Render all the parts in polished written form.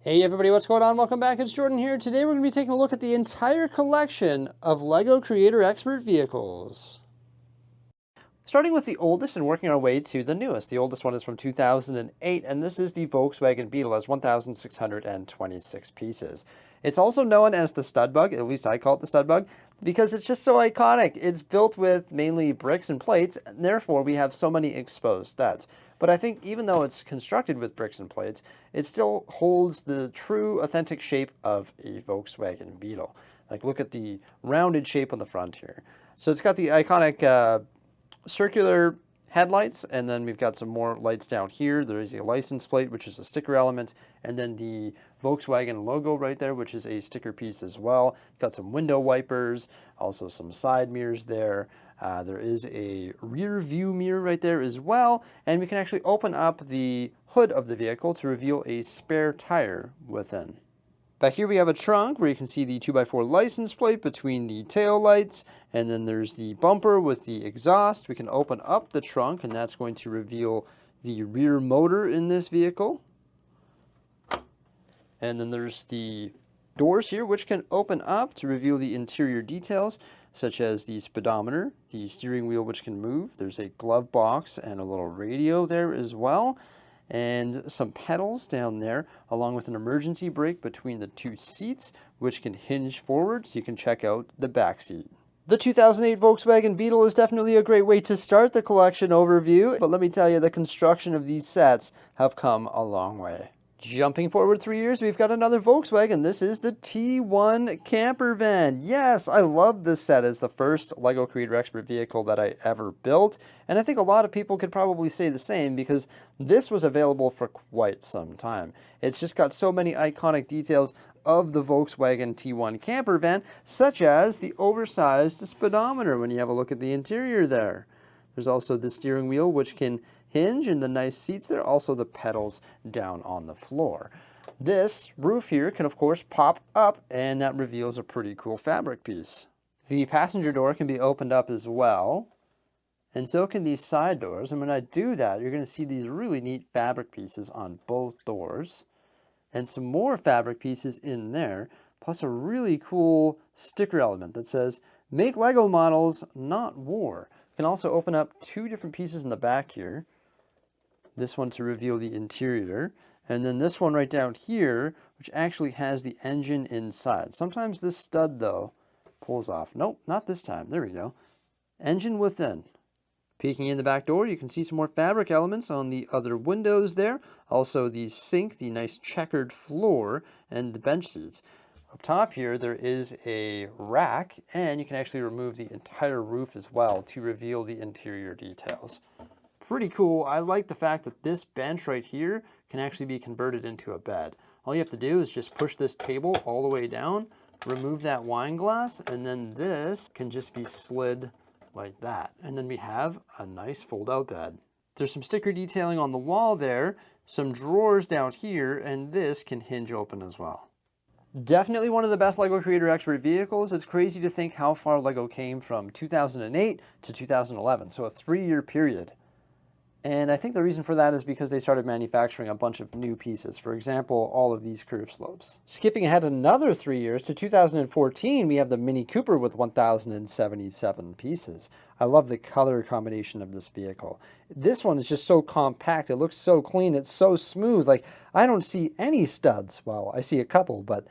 Hey everybody, what's going on? Welcome back, it's Jordan here. Today we're going to be taking a look at the entire collection of LEGO Creator Expert vehicles. Starting with the oldest and working our way to the newest. The oldest one is from 2008, and this is the Volkswagen Beetle, has 1,626 pieces. It's also known as the stud bug, at least I call it the stud bug, because it's just so iconic. It's built with mainly bricks and plates, and therefore we have so many exposed studs. But I think even though it's constructed with bricks and plates, it still holds the true authentic shape of a Volkswagen Beetle. Like, look at the rounded shape on the front here. So it's got the iconic circular headlights, and then we've got some more lights down here. There is a license plate, which is a sticker element, and then the Volkswagen logo right there, which is a sticker piece as well. Got some window wipers, also some side mirrors there. There is a rear view mirror right there as well, and we can actually open up the hood of the vehicle to reveal a spare tire within. Back here we have a trunk where you can see the 2x4 license plate between the tail lights, and then there's the bumper with the exhaust. We can open up the trunk, and that's going to reveal the rear motor in this vehicle. And then there's the doors here, which can open up to reveal the interior details, such as the speedometer, the steering wheel which can move. There's a glove box and a little radio there as well, and some pedals down there, along with an emergency brake between the two seats, which can hinge forward, so you can check out the back seat. The 2008 Volkswagen Beetle is definitely a great way to start the collection overview, but let me tell you, the construction of these sets have come a long way. Jumping forward 3 years, we've got another Volkswagen. This is the T1 camper van. Yes, I love this set as the first LEGO Creator Expert vehicle that I ever built. And I think a lot of people could probably say the same because this was available for quite some time. It's just got so many iconic details of the Volkswagen T1 camper van, such as the oversized speedometer when you have a look at the interior there. There's also the steering wheel, which can hinge, and the nice seats there, also the pedals down on the floor. This roof here can of course pop up, and that reveals a pretty cool fabric piece. The passenger door can be opened up as well, and so can these side doors, and when I do that, you're going to see these really neat fabric pieces on both doors, and some more fabric pieces in there, plus a really cool sticker element that says, "Make LEGO models, not war." You can also open up two different pieces in the back here. This one to reveal the interior, and then this one right down here, which actually has the engine inside. Sometimes this stud, though, pulls off. Nope, not this time. There we go. Engine within. Peeking in the back door, you can see some more fabric elements on the other windows there. Also the sink, the nice checkered floor, and the bench seats. Up top here, there is a rack, and you can actually remove the entire roof as well to reveal the interior details. Pretty cool. I like the fact that this bench right here can actually be converted into a bed. All you have to do is just push this table all the way down, remove that wine glass, and then this can just be slid like that. And then we have a nice fold-out bed. There's some sticker detailing on the wall there, some drawers down here, and this can hinge open as well. Definitely one of the best LEGO Creator Expert vehicles. It's crazy to think how far LEGO came from 2008 to 2011, so a 3-year period. And I think the reason for that is because they started manufacturing a bunch of new pieces. For example, all of these curved slopes. Skipping ahead another 3 years to 2014, we have the Mini Cooper with 1,077 pieces. I love the color combination of this vehicle. This one is just so compact. It looks so clean. It's so smooth. Like, I don't see any studs. Well, I see a couple, but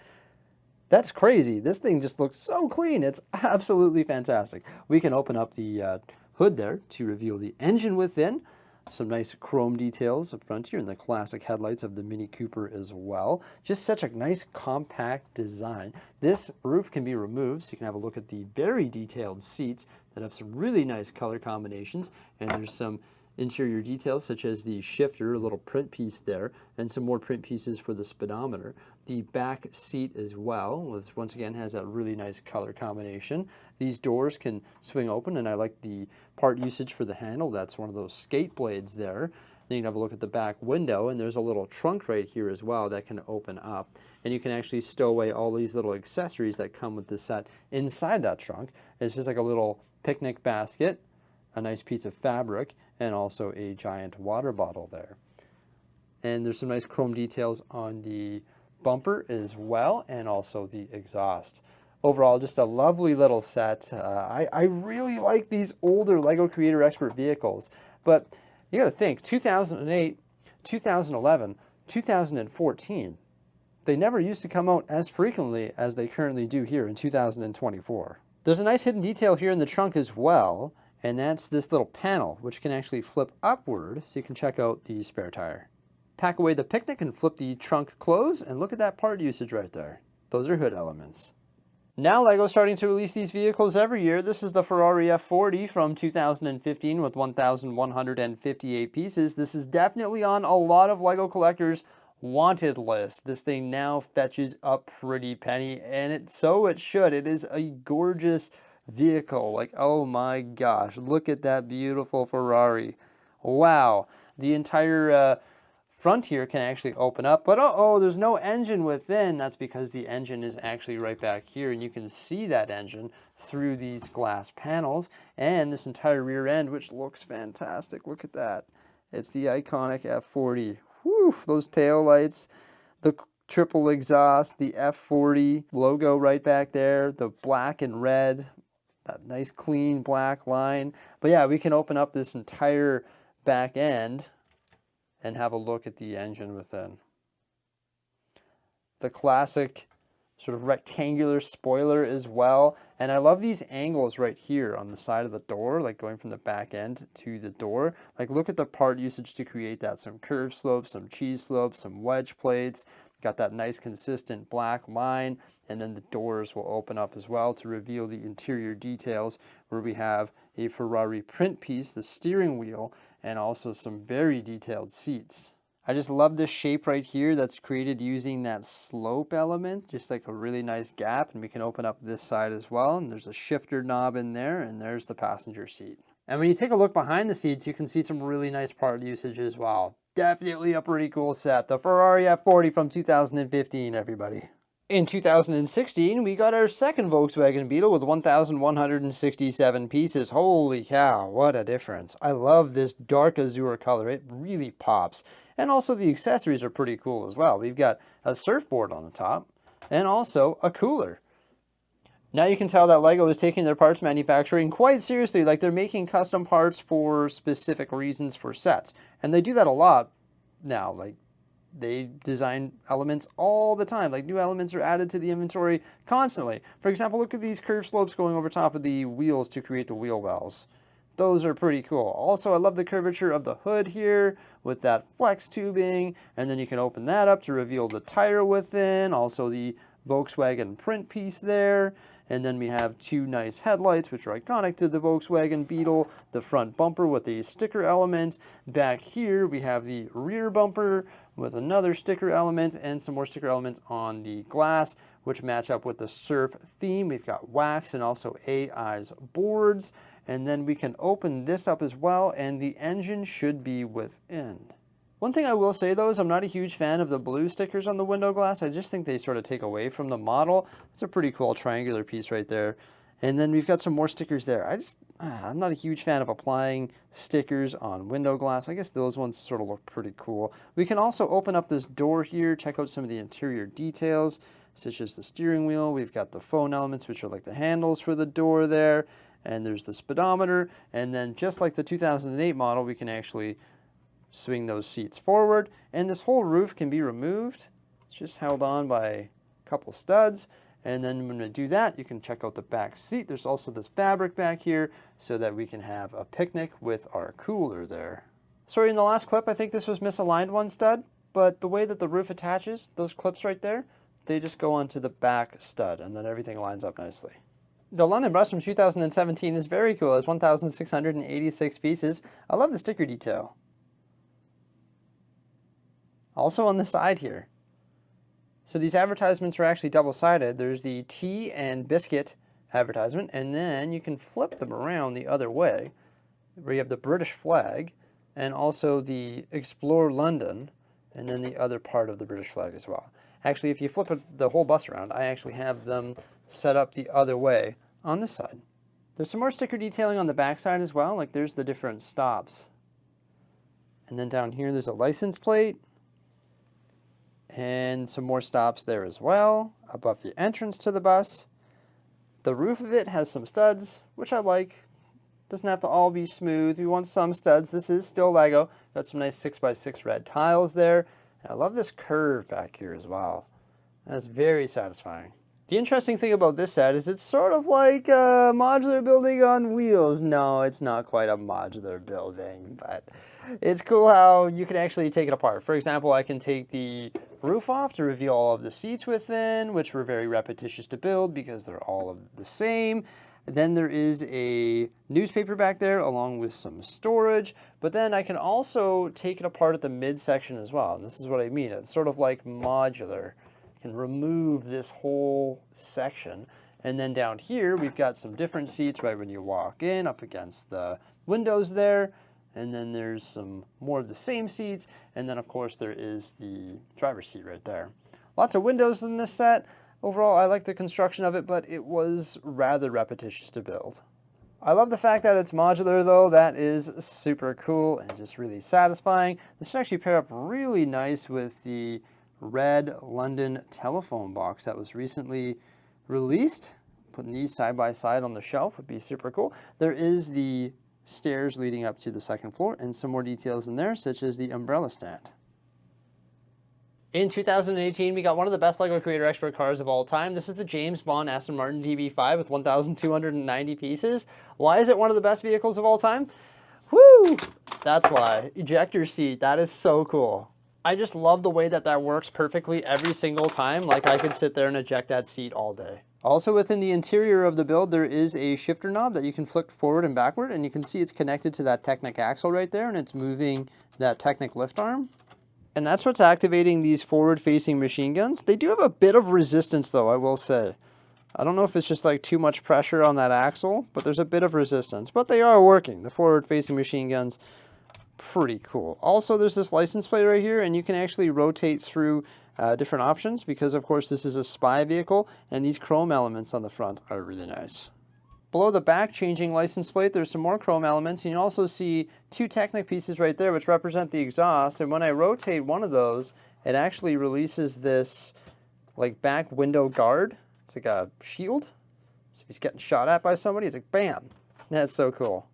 that's crazy. This thing just looks so clean. It's absolutely fantastic. We can open up the hood there to reveal the engine within. Some nice chrome details up front here, and the classic headlights of the Mini Cooper as well. Just such a nice compact design. This roof can be removed, so you can have a look at the very detailed seats that have some really nice color combinations, and there's some interior details such as the shifter, a little print piece there, and some more print pieces for the speedometer. The back seat as well, which once again has that really nice color combination. These doors can swing open, and I like the part usage for the handle. That's one of those skate blades there. Then you can have a look at the back window, and there's a little trunk right here as well that can open up. And you can actually stow away all these little accessories that come with this set inside that trunk. It's just like a little picnic basket, a nice piece of fabric, and also a giant water bottle there. And there's some nice chrome details on the bumper as well, and also the exhaust. Overall, just a lovely little set. I really like these older LEGO Creator Expert vehicles, but you got to think, 2008, 2011, 2014, they never used to come out as frequently as they currently do here in 2024. There's a nice hidden detail here in the trunk as well, and that's this little panel, which can actually flip upward, so you can check out the spare tire. Pack away the picnic and flip the trunk closed, and look at that part usage right there. Those are hood elements. Now LEGO's starting to release these vehicles every year. This is the Ferrari F40 from 2015 with 1,158 pieces. This is definitely on a lot of LEGO collectors' wanted list. This thing now fetches a pretty penny, and it should. It is a gorgeous vehicle. Like, oh my gosh, look at that beautiful Ferrari. Wow. The entire front here can actually open up, but there's no engine within. That's because the engine is actually right back here, and you can see that engine through these glass panels, and this entire rear end, which looks fantastic. Look at that. It's the iconic F40. Whew, those tail lights, the triple exhaust, the F40 logo right back there, the black and red, that nice clean black line. But yeah, we can open up this entire back end and have a look at the engine within. The classic sort of rectangular spoiler as well. And I love these angles right here on the side of the door, like going from the back end to the door. Like, look at the part usage to create that. Some curve slopes, some cheese slopes, some wedge plates. Got that nice consistent black line. And then the doors will open up as well to reveal the interior details, where we have a Ferrari print piece, the steering wheel, and also some very detailed seats. I just love this shape right here that's created using that slope element, just like a really nice gap. And we can open up this side as well, and there's a shifter knob in there, and there's the passenger seat. And when you take a look behind the seats, you can see some really nice part usage as well. Definitely a pretty cool set. The Ferrari F40 from 2015, everybody. In 2016, we got our second Volkswagen Beetle with 1,167 pieces. Holy cow, what a difference. I love this dark azure color. It really pops. And also the accessories are pretty cool as well. We've got a surfboard on the top and also a cooler. Now you can tell that LEGO is taking their parts manufacturing quite seriously. Like, they're making custom parts for specific reasons for sets. And they do that a lot now. Like, they design elements all the time. Like, new elements are added to the inventory constantly. For example, look at these curved slopes going over top of the wheels to create the wheel wells. Those are pretty cool. Also, I love the curvature of the hood here with that flex tubing. And then you can open that up to reveal the tire within. Also the Volkswagen print piece there. And then we have two nice headlights, which are iconic to the Volkswagen Beetle. The front bumper with a sticker element. Back here, we have the rear bumper with another sticker element and some more sticker elements on the glass, which match up with the surf theme. We've got wax and also AI's boards. And then we can open this up as well, and the engine should be within. One thing I will say though is I'm not a huge fan of the blue stickers on the window glass. I just think they sort of take away from the model. It's a pretty cool triangular piece right there. And then we've got some more stickers there. I'm not a huge fan of applying stickers on window glass. I guess those ones sort of look pretty cool. We can also open up this door here, check out some of the interior details, such as the steering wheel. We've got the phone elements, which are like the handles for the door there. And there's the speedometer. And then just like the 2008 model, we can actually swing those seats forward. And this whole roof can be removed. It's just held on by a couple studs. And then when we do that, you can check out the back seat. There's also this fabric back here so that we can have a picnic with our cooler there. Sorry, in the last clip, I think this was misaligned one stud, but the way that the roof attaches, those clips right there, they just go onto the back stud, and then everything lines up nicely. The London bus from 2017 is very cool. It's 1,686 pieces. I love the sticker detail. Also on the side here. So these advertisements are actually double-sided. There's the tea and biscuit advertisement, and then you can flip them around the other way, where you have the British flag, and also the Explore London, and then the other part of the British flag as well. Actually, if you flip the whole bus around, I actually have them set up the other way on this side. There's some more sticker detailing on the back side as well, like there's the different stops. And then down here there's a license plate. And some more stops there as well, above the entrance to the bus. The roof of it has some studs, which I like. Doesn't have to all be smooth. We want some studs. This is still Lego. Got some nice 6x6 red tiles there. And I love this curve back here as well. That's very satisfying. The interesting thing about this set is it's sort of like a modular building on wheels. No, it's not quite a modular building, but it's cool how you can actually take it apart. For example, I can take the roof off to reveal all of the seats within, which were very repetitious to build because they're all the same. Then there is a newspaper back there along with some storage, but then I can also take it apart at the midsection as well. And this is what I mean. It's sort of like modular. Can remove this whole section, and then down here we've got some different seats right when you walk in up against the windows there, and then there's some more of the same seats, and then of course there is the driver's seat right there. Lots of windows in this set. Overall, I like the construction of it, but it was rather repetitious to build. I love the fact that it's modular though. That is super cool and just really satisfying. This should actually pair up really nice with the red London telephone box that was recently released. Putting these side by side on the shelf would be super cool. There is the stairs leading up to the second floor and some more details in there, such as the umbrella stand. In 2018, we got one of the best LEGO Creator Expert cars of all time. This is the James Bond Aston Martin DB5 with 1,290 pieces. Why is it one of the best vehicles of all time? Woo! That's why. Ejector seat, that is so cool. I just love the way that that works perfectly every single time. Like I could sit there and eject that seat all day. Also within the interior of the build, there is a shifter knob that you can flick forward and backward, and you can see it's connected to that Technic axle right there, and it's moving that Technic lift arm. And that's what's activating these forward-facing machine guns. They do have a bit of resistance though, I will say. I don't know if it's just like too much pressure on that axle, but there's a bit of resistance. But they are working. The forward-facing machine guns, pretty cool. Also, there's this license plate right here, and you can actually rotate through different options because, of course, this is a spy vehicle, and these chrome elements on the front are really nice. Below the back changing license plate, there's some more chrome elements, and you also see two Technic pieces right there, which represent the exhaust, and when I rotate one of those, it actually releases this like back window guard. It's like a shield. So if he's getting shot at by somebody, it's like, bam. That's so cool.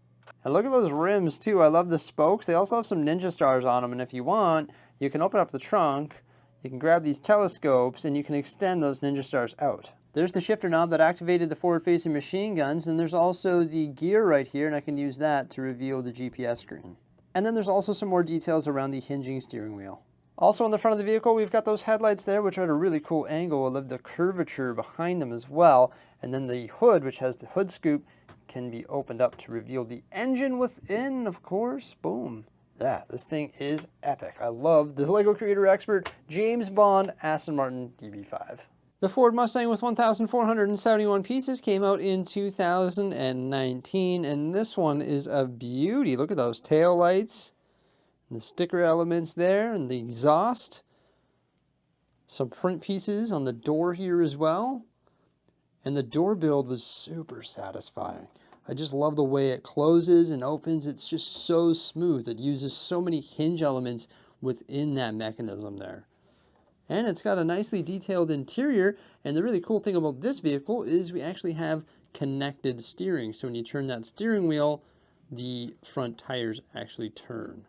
And look at those rims too. I love the spokes. They also have some ninja stars on them. And if you want, you can open up the trunk, you can grab these telescopes, and you can extend those ninja stars out. There's the shifter knob that activated the forward-facing machine guns. And there's also the gear right here, and I can use that to reveal the GPS screen. And then there's also some more details around the hinging steering wheel. Also on the front of the vehicle, we've got those headlights there, which are at a really cool angle. I love the curvature behind them as well. And then the hood, which has the hood scoop, can be opened up to reveal the engine within, of course. Boom. Yeah, this thing is epic. I love the LEGO Creator Expert James Bond Aston Martin DB5. The Ford Mustang with 1,471 pieces came out in 2019, and this one is a beauty. Look at those tail lights, and the sticker elements there, and the exhaust. Some print pieces on the door here as well. And the door build was super satisfying. I just love the way it closes and opens. It's just so smooth. It uses so many hinge elements within that mechanism there. And it's got a nicely detailed interior. And the really cool thing about this vehicle is we actually have connected steering. So when you turn that steering wheel, the front tires actually turn.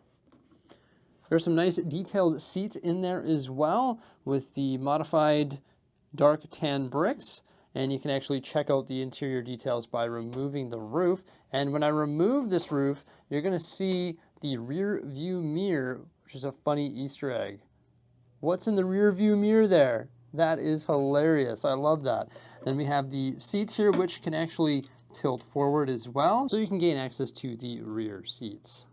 There's some nice detailed seats in there as well with the modified dark tan bricks. And you can actually check out the interior details by removing the roof. And when I remove this roof, you're going to see the rear view mirror, which is a funny Easter egg. What's in the rear view mirror there? That is hilarious. I love that. Then we have the seats here, which can actually tilt forward as well, so you can gain access to the rear seats.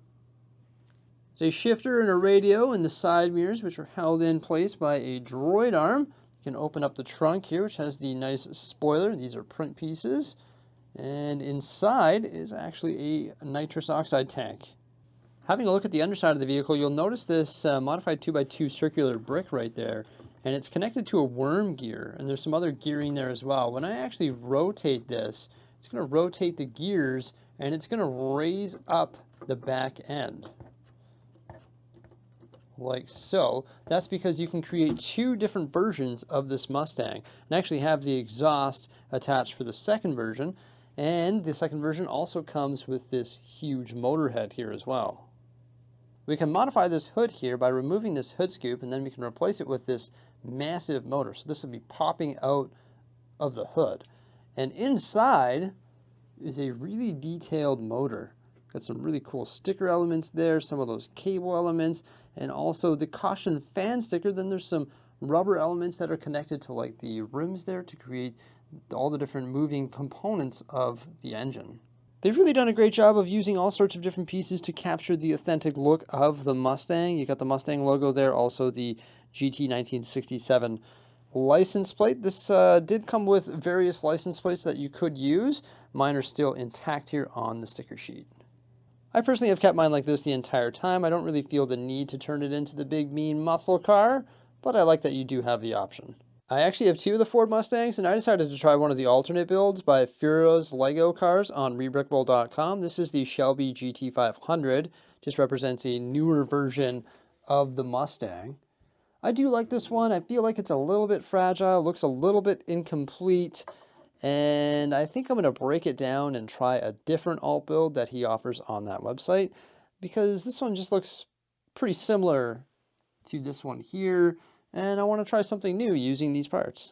There's a shifter and a radio in the side mirrors, which are held in place by a droid arm. You can open up the trunk here, which has the nice spoiler. These are print pieces. And inside is actually a nitrous oxide tank. Having a look at the underside of the vehicle, you'll notice this modified 2x2 circular brick right there. And it's connected to a worm gear. And there's some other gearing there as well. When I actually rotate this, it's going to rotate the gears, and it's going to raise up the back end. like so. That's because you can create two different versions of this Mustang and actually have the exhaust attached for the second version. And the second version also comes with this huge motor head here as well. We can modify this hood here by removing this hood scoop, and then we can replace it with this massive motor. So this will be popping out of the hood. And inside is a really detailed motor. Got some really cool sticker elements there, some of those cable elements, and also the caution fan sticker. Then there's some rubber elements that are connected to like the rims there to create all the different moving components of the engine. They've really done a great job of using all sorts of different pieces to capture the authentic look of the Mustang. You got the Mustang logo there, also the GT 1967 license plate. This did come with various license plates that you could use. Mine are still intact here on the sticker sheet. I personally have kept mine like this the entire time. I don't really feel the need to turn it into the big mean muscle car, but I like that you do have the option. I actually have two of the Ford Mustangs, and I decided to try one of the alternate builds by Fura's Lego Cars on rebrickable.com. This is the Shelby GT500. Just represents a newer version of the Mustang. I do like this one. I feel like it's a little bit fragile, looks a little bit incomplete, and I think I'm going to break it down and try a different alt build that he offers on that website, because this one just looks pretty similar to this one here, and I want to try something new using these parts.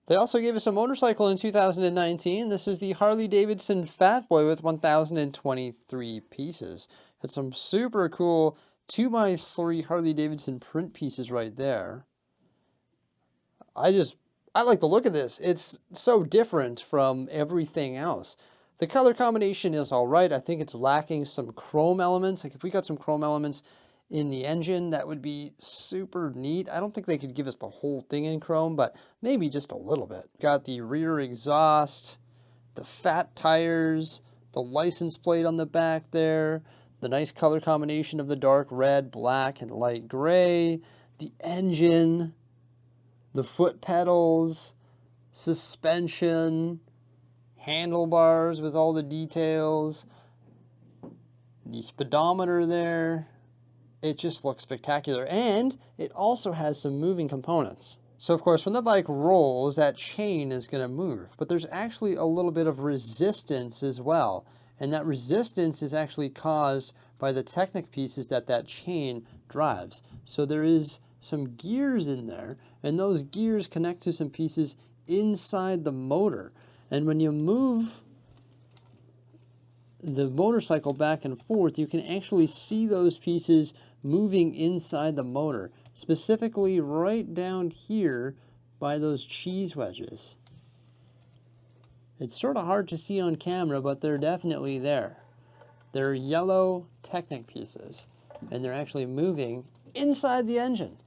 They also gave us a motorcycle in 2019. This is the Harley-Davidson Fat Boy with 1,023 pieces. It's some super cool 2x3 Harley-Davidson print pieces right there. I like the look of this. It's so different from everything else. The color combination is all right. I think it's lacking some chrome elements. Like if we got some chrome elements in the engine, that would be super neat. I don't think they could give us the whole thing in chrome, but maybe just a little bit. Got the rear exhaust, the fat tires, the license plate on the back there, the nice color combination of the dark red, black, and light gray, the engine, the foot pedals, suspension, handlebars with all the details, the speedometer there. It just looks spectacular, and it also has some moving components. So of course, when the bike rolls, that chain is going to move, but there's actually a little bit of resistance as well. And that resistance is actually caused by the Technic pieces that chain drives. So there is some gears in there, and those gears connect to some pieces inside the motor. And when you move the motorcycle back and forth, you can actually see those pieces moving inside the motor, specifically right down here by those cheese wedges. It's sort of hard to see on camera, but they're definitely there. They're yellow Technic pieces, and they're actually moving inside the engine.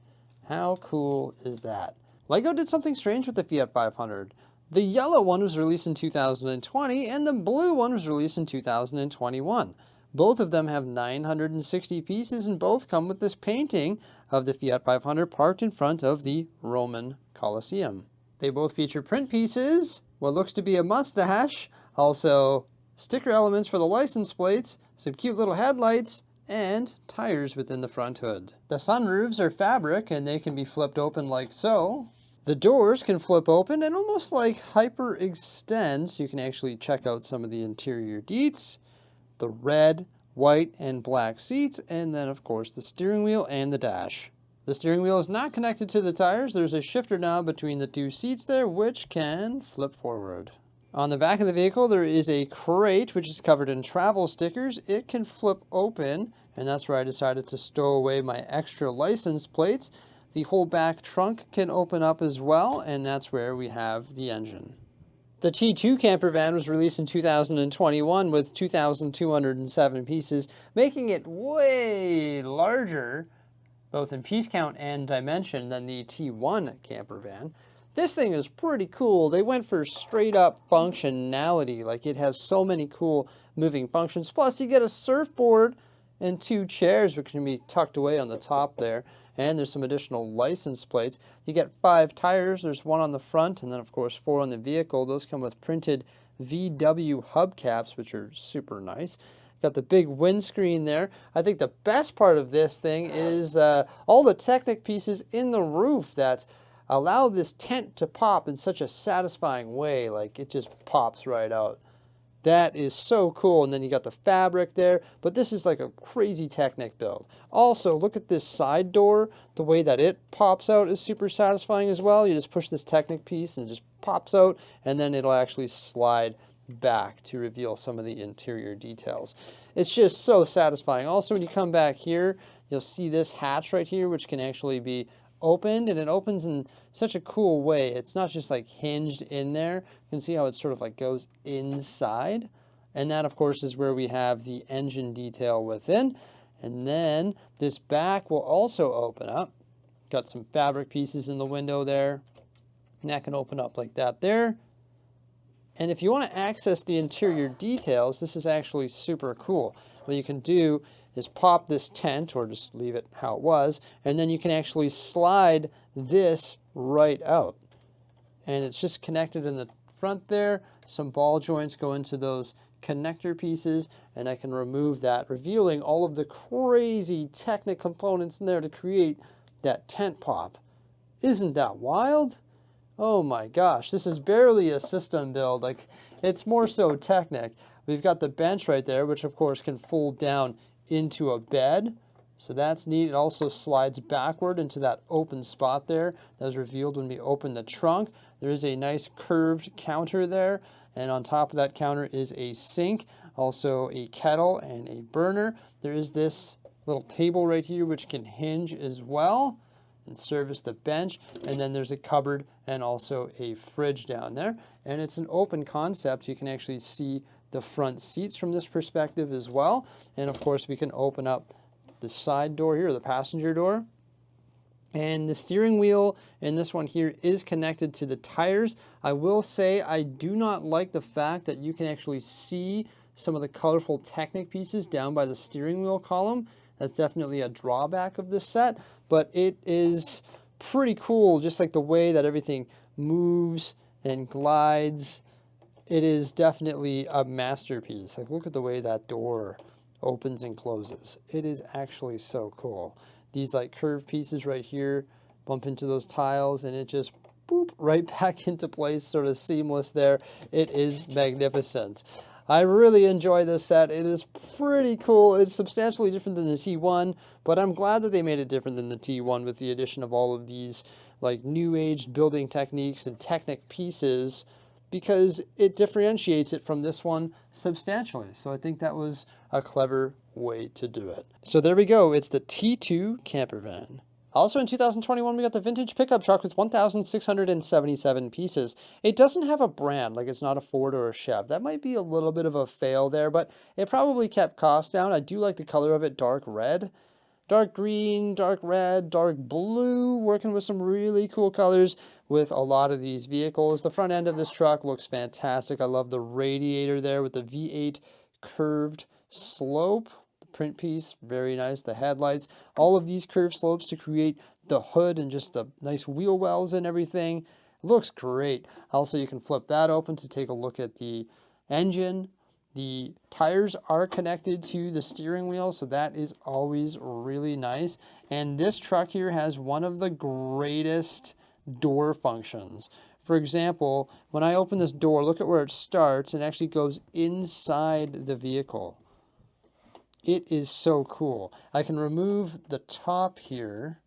How cool is that? Lego did something strange with the Fiat 500. The yellow one was released in 2020, and the blue one was released in 2021. Both of them have 960 pieces, and both come with this painting of the Fiat 500 parked in front of the Roman Colosseum. They both feature print pieces, what looks to be a mustache, also sticker elements for the license plates, some cute little headlights, and tires within the front hood. The sunroofs are fabric, and they can be flipped open like so. The doors can flip open and almost like hyper extend, so you can actually check out some of the interior deets. The red, white, and black seats, and then of course the steering wheel and the dash. The steering wheel is not connected to the tires. There's a shifter knob between the two seats there, which can flip forward. On the back of the vehicle, there is a crate, which is covered in travel stickers. It can flip open, and that's where I decided to stow away my extra license plates. The whole back trunk can open up as well, and that's where we have the engine. The T2 camper van was released in 2021 with 2,207 pieces, making it way larger, both in piece count and dimension, than the T1 camper van. This thing is pretty cool. They went for straight up functionality. Like, it has so many cool moving functions. Plus, you get a surfboard and two chairs, which can be tucked away on the top there. And there's some additional license plates. You get 5 tires. There's 1 on the front, and then, of course, 4 on the vehicle. Those come with printed VW hubcaps, which are super nice. Got the big windscreen there. I think the best part of this thing is all the Technic pieces in the roof that allow this tent to pop in such a satisfying way. Like, it just pops right out. That is so cool. And then you got the fabric there, but this is like a crazy Technic build. Also, look at this side door. The way that it pops out is super satisfying as well. You just push this Technic piece and it just pops out, and then it'll actually slide back to reveal some of the interior details. It's just so satisfying. Also, when you come back here, you'll see this hatch right here, which can actually be opened, and it opens in such a cool way. It's not just like hinged in there. You can see how it sort of like goes inside, and that of course is where we have the engine detail within. And then this back will also open up. Got some fabric pieces in the window there, and that can open up like that there. And if you want to access the interior details, this is actually super cool. What you can do is pop this tent, or just leave it how it was, and then you can actually slide this right out. And it's just connected in the front there. Some ball joints go into those connector pieces, and I can remove that, revealing all of the crazy Technic components in there to create that tent pop. Isn't that wild? Oh my gosh, this is barely a system build. Like, it's more so Technic. We've got the bench right there, which of course can fold down into a bed. So that's neat. It also slides backward into that open spot there that was revealed when we opened the trunk. There is a nice curved counter there, and on top of that counter is a sink, also a kettle and a burner. There is this little table right here which can hinge as well and service the bench, and then there's a cupboard and also a fridge down there. And it's an open concept. You can actually see the front seats from this perspective as well. And of course we can open up the side door here, the passenger door. And the steering wheel in this one here is connected to the tires. I will say I do not like the fact that you can actually see some of the colorful Technic pieces down by the steering wheel column. That's definitely a drawback of this set, but it is pretty cool, just like the way that everything moves and glides. It is definitely a masterpiece. Like, look at the way that door opens and closes. It is actually so cool. These like curved pieces right here bump into those tiles, and it just boop right back into place, sort of seamless there. It is magnificent. I really enjoy this set. It is pretty cool. It's substantially different than the T1, but I'm glad that they made it different than the T1 with the addition of all of these like new age building techniques and Technic pieces, because it differentiates it from this one substantially. So I think that was a clever way to do it. So there we go. It's the T2 camper van. Also in 2021, we got the vintage pickup truck with 1,677 pieces. It doesn't have a brand, like it's not a Ford or a Chev. That might be a little bit of a fail there, but it probably kept costs down. I do like the color of it, dark red. Dark green, dark red, dark blue, working with some really cool colors with a lot of these vehicles. The front end of this truck looks fantastic. I love the radiator there with the V8 curved slope. Print piece, very nice. The headlights, all of these curved slopes to create the hood and just the nice wheel wells and everything. Looks great. Also, you can flip that open to take a look at the engine. The tires are connected to the steering wheel, so that is always really nice. And this truck here has one of the greatest door functions. For example, when I open this door, look at where it starts and actually goes inside the vehicle. It is so cool. I can remove the top here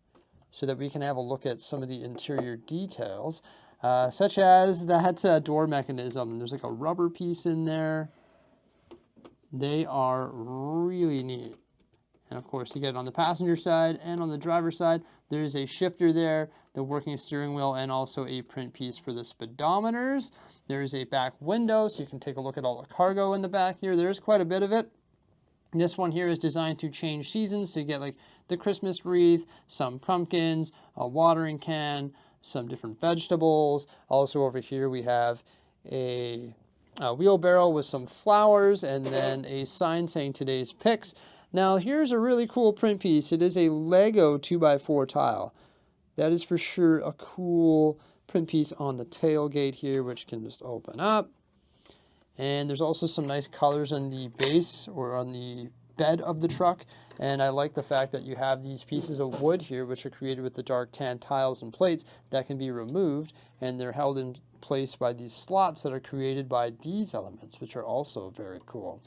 so that we can have a look at some of the interior details, such as that door mechanism. There's like a rubber piece in there. They are really neat. And of course, you get it on the passenger side and on the driver's side. There's a shifter there, the working steering wheel, and also a print piece for the speedometers. There's a back window, so you can take a look at all the cargo in the back here. There's quite a bit of it. This one here is designed to change seasons, so you get like the Christmas wreath, some pumpkins, a watering can, some different vegetables. Also over here we have a wheelbarrow with some flowers, and then a sign saying today's picks. Now here's a really cool print piece. It is a Lego 2x4 tile. That is for sure a cool print piece on the tailgate here, which can just open up. And there's also some nice colors on the base or on the bed of the truck. And I like the fact that you have these pieces of wood here, which are created with the dark tan tiles and plates that can be removed. And they're held in place by these slots that are created by these elements, which are also very cool.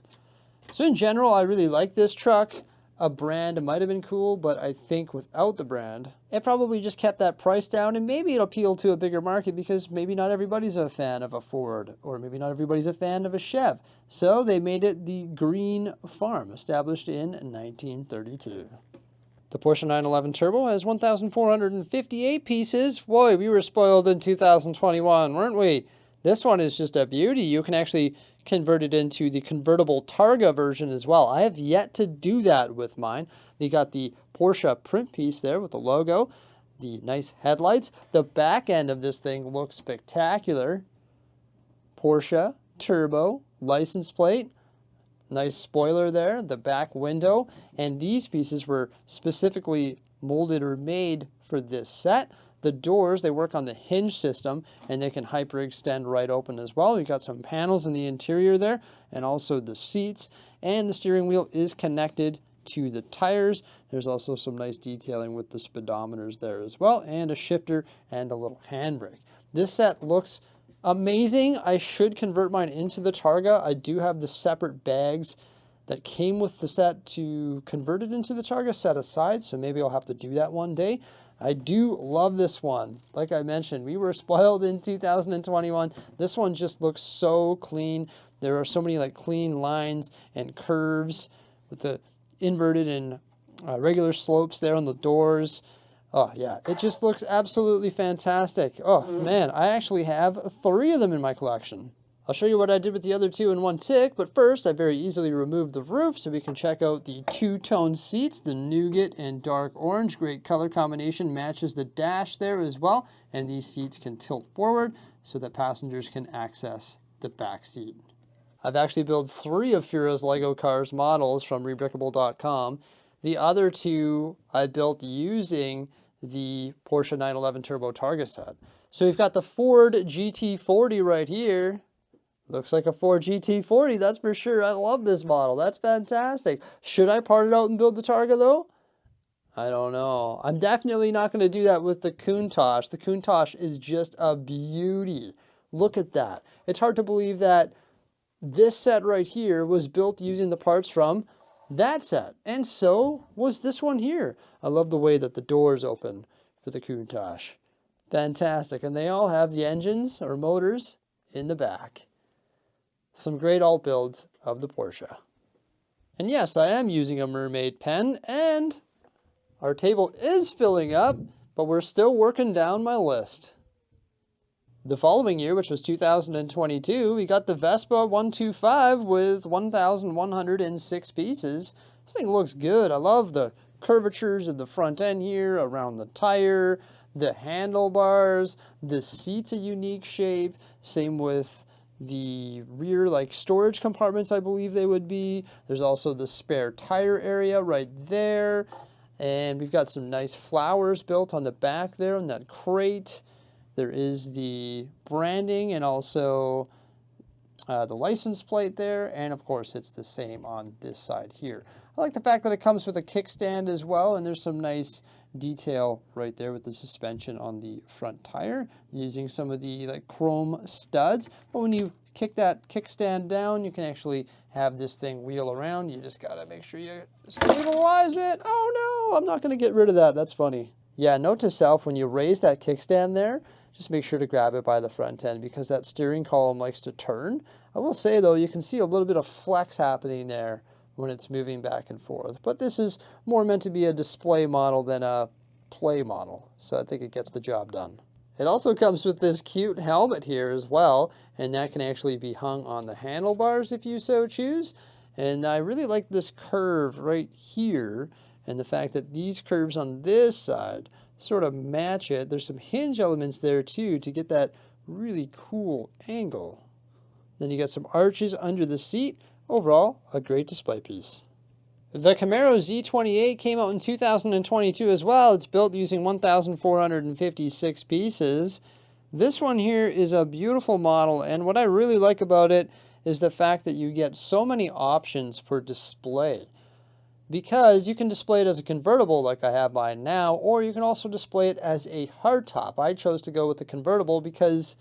So in general, I really like this truck. A brand might have been cool, but I think without the brand, it probably just kept that price down, and maybe it'll appeal to a bigger market because maybe not everybody's a fan of a Ford, or maybe not everybody's a fan of a Chev. So they made it the Green Farm, established in 1932. The Porsche 911 Turbo has 1,458 pieces. Boy, we were spoiled in 2021, weren't we? This one is just a beauty. You can actually convert it into the convertible Targa version as well. I have yet to do that with mine. You got the Porsche print piece there with the logo, the nice headlights. The back end of this thing looks spectacular. Porsche Turbo license plate. Nice spoiler there, the back window. And these pieces were specifically molded or made for this set. The doors, they work on the hinge system, and they can hyperextend right open as well. You've got some panels in the interior there, and also the seats. And the steering wheel is connected to the tires. There's also some nice detailing with the speedometers there as well, and a shifter and a little handbrake. This set looks amazing. I should convert mine into the Targa. I do have the separate bags that came with the set to convert it into the Targa set aside, so maybe I'll have to do that one day. I do love this one. Like I mentioned, we were spoiled in 2021. This one just looks so clean. There are so many like clean lines and curves with the inverted and regular slopes there on the doors. Oh yeah, it just looks absolutely fantastic. Oh man, I actually have 3 of them in my collection. I'll show you what I did with the other 2 in one tick, but first I very easily removed the roof so we can check out the 2-tone seats, the nougat and dark orange. Great color combination, matches the dash there as well, and these seats can tilt forward so that passengers can access the back seat. I've actually built 3 of Fira's Lego Cars models from rebrickable.com. The other 2 I built using the Porsche 911 Turbo Targa set. So we've got the Ford GT40 right here. Looks like a Ford GT40, that's for sure. I love this model. That's fantastic. Should I part it out and build the Targa, though? I don't know. I'm definitely not going to do that with the Countach. The Countach is just a beauty. Look at that. It's hard to believe that this set right here was built using the parts from that set. And so was this one here. I love the way that the doors open for the Countach. Fantastic. And they all have the engines or motors in the back. Some great alt builds of the Porsche. And yes, I am using a mermaid pen, and our table is filling up, but we're still working down my list. The following year, which was 2022, we got the Vespa 125 with 1,106 pieces. This thing looks good. I love the curvatures of the front end here, around the tire, the handlebars, the seat's a unique shape, same with the rear like storage compartments, I believe they would be. There's also the spare tire area right there, and we've got some nice flowers built on the back there in that crate. There is the branding and also the license plate there, and of course it's the same on this side here. I like the fact that it comes with a kickstand as well, and there's some nice detail right there with the suspension on the front tire using some of the like chrome studs. But when you kick that kickstand down, you can actually have this thing wheel around. You just gotta make sure you stabilize it. Oh no, I'm not gonna get rid of that. That's funny. Yeah, note to self, when you raise that kickstand there, just make sure to grab it by the front end because that steering column likes to turn. I will say though, you can see a little bit of flex happening there when it's moving back and forth. But this is more meant to be a display model than a play model, so I think it gets the job done. It also comes with this cute helmet here as well, and that can actually be hung on the handlebars if you so choose. And I really like this curve right here, and the fact that these curves on this side sort of match it. There's some hinge elements there too to get that really cool angle. Then you got some arches under the seat. Overall, a great display piece. The Camaro Z28 came out in 2022 as well. It's built using 1,456 pieces. This one here is a beautiful model, and what I really like about it is the fact that you get so many options for display. Because you can display it as a convertible like I have mine now, or you can also display it as a hardtop. I chose to go with the convertible because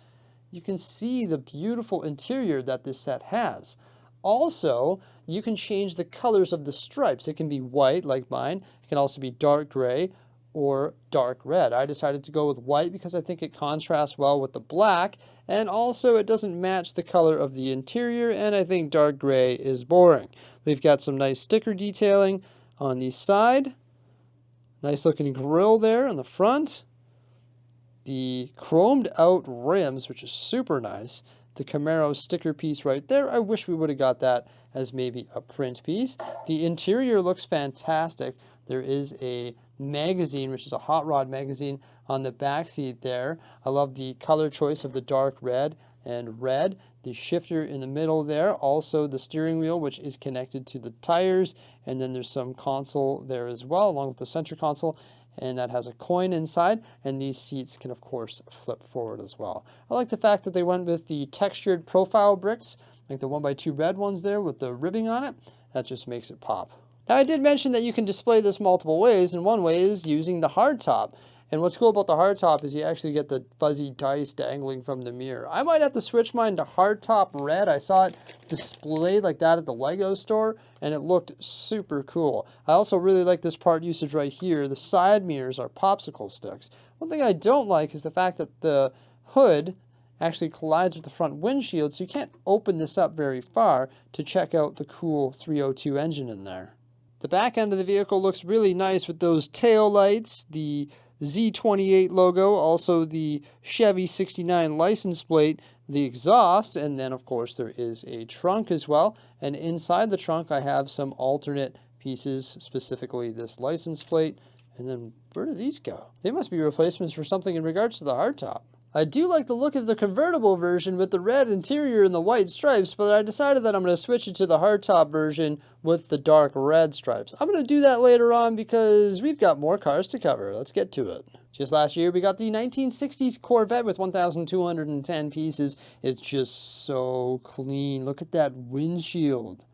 you can see the beautiful interior that this set has. Also, you can change the colors of the stripes. It can be white like mine. It can also be dark gray or dark red. I decided to go with white because I think it contrasts well with the black, and also it doesn't match the color of the interior, and I think dark gray is boring. We've got some nice sticker detailing on the side. Nice looking grille there on the front. The chromed out rims, which is super nice. The Camaro sticker piece right there. I wish we would have got that as maybe a print piece. The interior looks fantastic. There is a magazine, which is a hot rod magazine, on the back seat there. I love the color choice of the dark red and red. The shifter in the middle there. Also the steering wheel, which is connected to the tires. And then there's some console there as well, along with the center console. And that has a coin inside, and these seats can of course flip forward as well. I like the fact that they went with the textured profile bricks, like the 1x2 red ones there with the ribbing on it. That just makes it pop. Now I did mention that you can display this multiple ways, and one way is using the hardtop. And what's cool about the hardtop is you actually get the fuzzy dice dangling from the mirror. I might have to switch mine to hardtop red. I saw it displayed like that at the Lego store, and it looked super cool. I also really like this part usage right here. The side mirrors are popsicle sticks. One thing I don't like is the fact that the hood actually collides with the front windshield, so you can't open this up very far to check out the cool 302 engine in there. The back end of the vehicle looks really nice with those tail lights, the Z28 logo, also the Chevy 69 license plate, the exhaust, and then of course there is a trunk as well. And inside the trunk I have some alternate pieces, specifically this license plate. And then where do these go? They must be replacements for something in regards to the hardtop. I do like the look of the convertible version with the red interior and the white stripes, but I decided that I'm going to switch it to the hardtop version with the dark red stripes. I'm going to do that later on because we've got more cars to cover. Let's get to it. Just last year, we got the 1960s Corvette with 1,210 pieces. It's just so clean. Look at that windshield.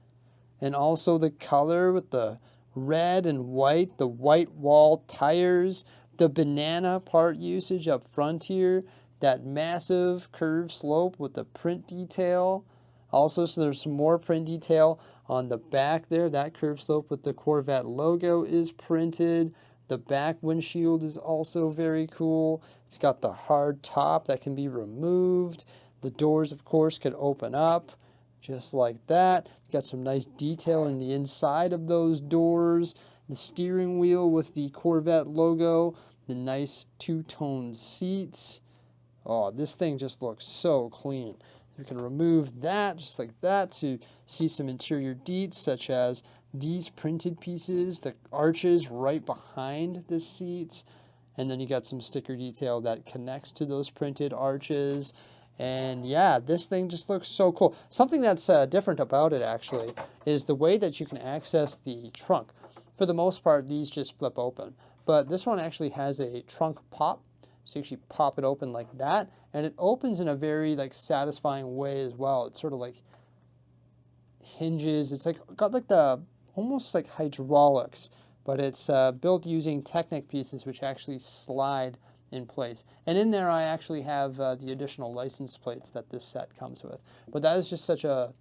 And also the color with the red and white, the white wall tires, the banana part usage up front here, that massive curved slope with the print detail. Also, so there's some more print detail on the back there. That curved slope with the Corvette logo is printed. The back windshield is also very cool. It's got the hard top that can be removed. The doors, of course, can open up just like that. Got some nice detail in the inside of those doors. The steering wheel with the Corvette logo. The nice two-tone seats. Oh, this thing just looks so clean. You can remove that just like that to see some interior deets, such as these printed pieces, the arches right behind the seats, and then you got some sticker detail that connects to those printed arches. And yeah, this thing just looks so cool. Something that's different about it actually is the way that you can access the trunk. For the most part, these just flip open, but this one actually has a trunk pop. So you actually pop it open like that, and it opens in a very satisfying way as well. It's sort of like hinges. It's got the almost like hydraulics, but it's built using Technic pieces which actually slide in place. And in there I actually have the additional license plates that this set comes with. But that is just such a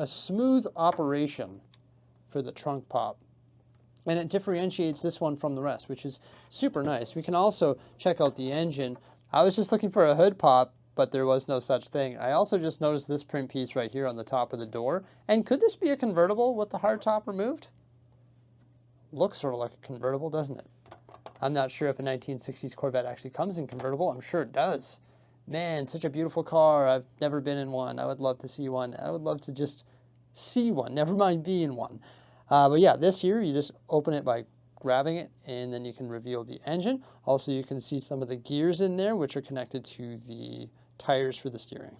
smooth operation for the trunk pop. And it differentiates this one from the rest, which is super nice. We can also check out the engine. I was just looking for a hood pop, but there was no such thing. I also just noticed this print piece right here on the top of the door. And could this be a convertible with the hard top removed? Looks sort of like a convertible, doesn't it? I'm not sure if a 1960s Corvette actually comes in convertible. I'm sure it does. Man, such a beautiful car. I've never been in one. I would love to see one. I would love to just see one, never mind be in one. But yeah, this here, you just open it by grabbing it, and then you can reveal the engine. Also, you can see some of the gears in there, which are connected to the tires for the steering.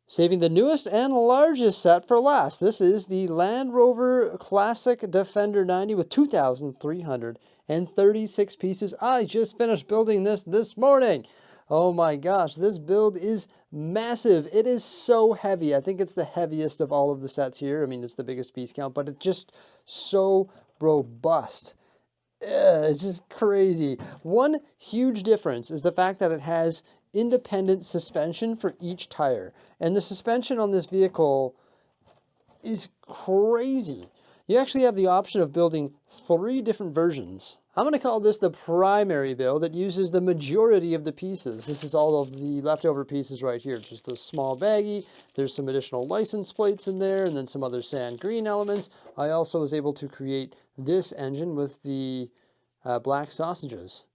Saving the newest and largest set for last. This is the Land Rover Classic Defender 90 with 2,336 pieces. I just finished building this morning. Oh my gosh, this build is massive. It is so heavy. I think it's the heaviest of all of the sets here. I mean, it's the biggest piece count, but it's just so robust. It's just crazy. One huge difference is the fact that it has independent suspension for each tire. And the suspension on this vehicle is crazy. You actually have the option of building 3 different versions. I'm going to call this the primary build. It uses the majority of the pieces. This is all of the leftover pieces right here. Just the small baggie. There's some additional license plates in there, and then some other sand green elements. I also was able to create this engine with the black sausages.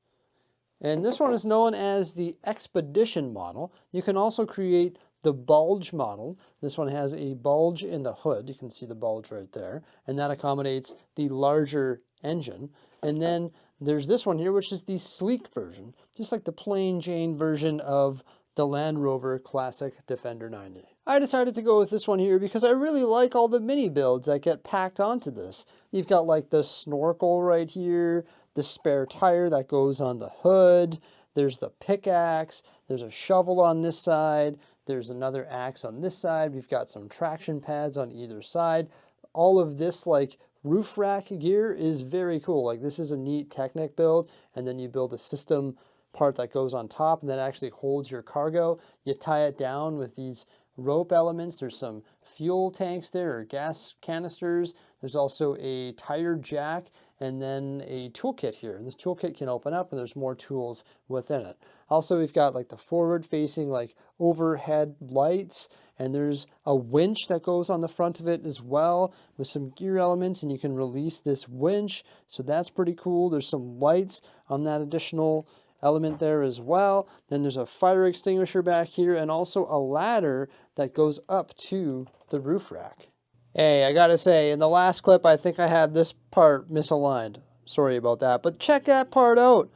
And this one is known as the Expedition model. You can also create the bulge model. This one has a bulge in the hood. You can see the bulge right there. And that accommodates the larger engine. And then there's this one here, which is the sleek version, just like the plain Jane version of the Land Rover Classic Defender 90. I decided to go with this one here because I really like all the mini builds that get packed onto this. You've got like the snorkel right here, the spare tire that goes on the hood, there's the pickaxe, there's a shovel on this side, there's another axe on this side, we've got some traction pads on either side. All of this like roof rack gear is very cool. Like this is a neat Technic build, and then you build a system part that goes on top and that actually holds your cargo. You tie it down with these rope elements. There's some fuel tanks there or gas canisters. There's also a tire jack and then a toolkit here. And this toolkit can open up and there's more tools within it. Also, we've got like the forward facing like overhead lights, and there's a winch that goes on the front of it as well with some gear elements, and you can release this winch. So that's pretty cool. There's some lights on that additional element there as well. Then there's a fire extinguisher back here and also a ladder that goes up to the roof rack. Hey, I gotta say, in the last clip, I think I had this part misaligned. Sorry about that, but check that part out.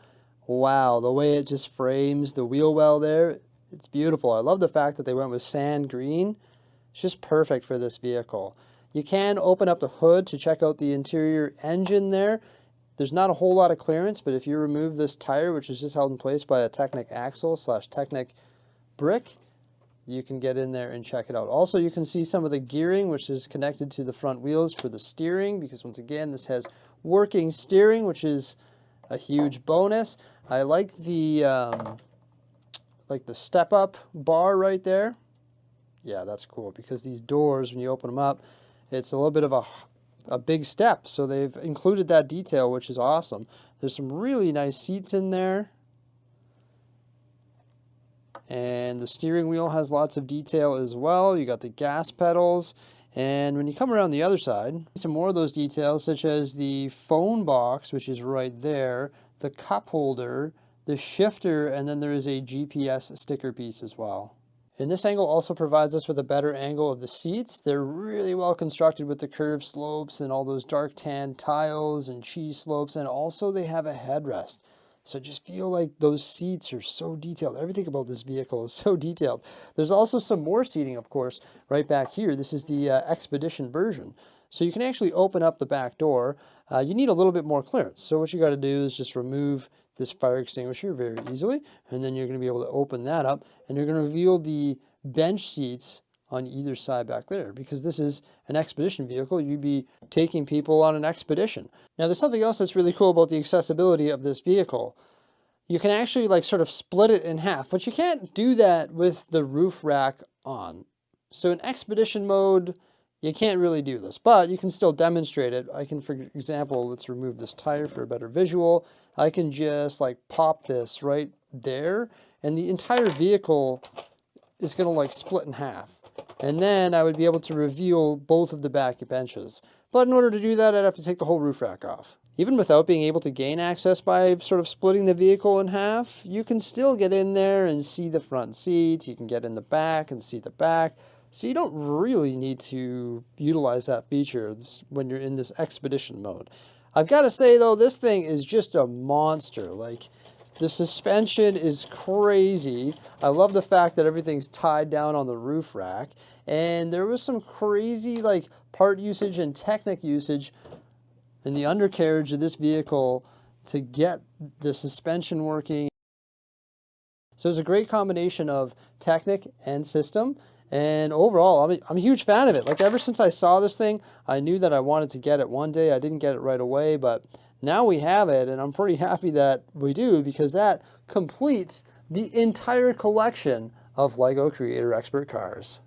Wow, the way it just frames the wheel well there, it's beautiful. I love the fact that they went with sand green. It's just perfect for this vehicle. You can open up the hood to check out the interior engine there. There's not a whole lot of clearance, but if you remove this tire, which is just held in place by a Technic axle / Technic brick, you can get in there and check it out. Also, you can see some of the gearing, which is connected to the front wheels for the steering, because once again, this has working steering, which is a huge bonus. I like the step-up bar right there. Yeah, that's cool, because these doors, when you open them up, it's a little bit of a big step, so they've included that detail, which is awesome. There's some really nice seats in there, and the steering wheel has lots of detail as well. You got the gas pedals, and when you come around the other side, some more of those details, such as the phone box, which is right there, the cup holder, the shifter, and then there is a GPS sticker piece as well. And this angle also provides us with a better angle of the seats. They're really well constructed with the curved slopes and all those dark tan tiles and cheese slopes, and also they have a headrest. So just feel like those seats are so detailed. Everything about this vehicle is so detailed. There's also some more seating, of course, right back here. This is the Expedition version. So you can actually open up the back door. You need a little bit more clearance. So what you got to do is just remove this fire extinguisher very easily, and then you're going to be able to open that up, and you're going to reveal the bench seats on either side back there, because this is an expedition vehicle. You'd be taking people on an expedition. Now, there's something else that's really cool about the accessibility of this vehicle. You can actually like sort of split it in half, but you can't do that with the roof rack on. So in expedition mode, you can't really do this, but you can still demonstrate it. I can, for example, let's remove this tire for a better visual. I can just like pop this right there, and the entire vehicle is going to like split in half. And then I would be able to reveal both of the back benches. But in order to do that, I'd have to take the whole roof rack off. Even without being able to gain access by sort of splitting the vehicle in half, you can still get in there and see the front seats. You can get in the back and see the back. So you don't really need to utilize that feature when you're in this expedition mode. I've got to say, though, this thing is just a monster. Like, the suspension is crazy. I love the fact that everything's tied down on the roof rack. And there was some crazy, like, part usage and Technic usage in the undercarriage of this vehicle to get the suspension working. So it's a great combination of Technic and system. And overall, I'm a huge fan of it. Like ever since I saw this thing, I knew that I wanted to get it one day. I didn't get it right away, but now we have it, and I'm pretty happy that we do, because that completes the entire collection of LEGO Creator Expert cars.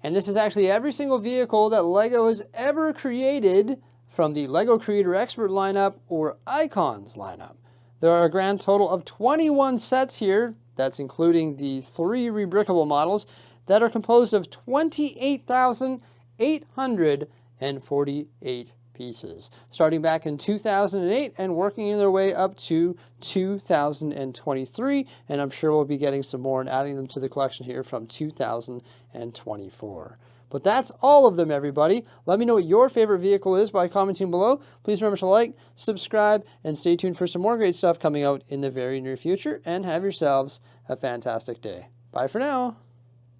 And this is actually every single vehicle that LEGO has ever created from the LEGO Creator Expert lineup or Icons lineup. There are a grand total of 21 sets here. That's including the 3 rebrickable models that are composed of 28,848 pieces, starting back in 2008 and working their way up to 2023. And I'm sure we'll be getting some more and adding them to the collection here from 2024. But that's all of them, everybody. Let me know what your favorite vehicle is by commenting below. Please remember to like, subscribe, and stay tuned for some more great stuff coming out in the very near future. And have yourselves a fantastic day. Bye for now.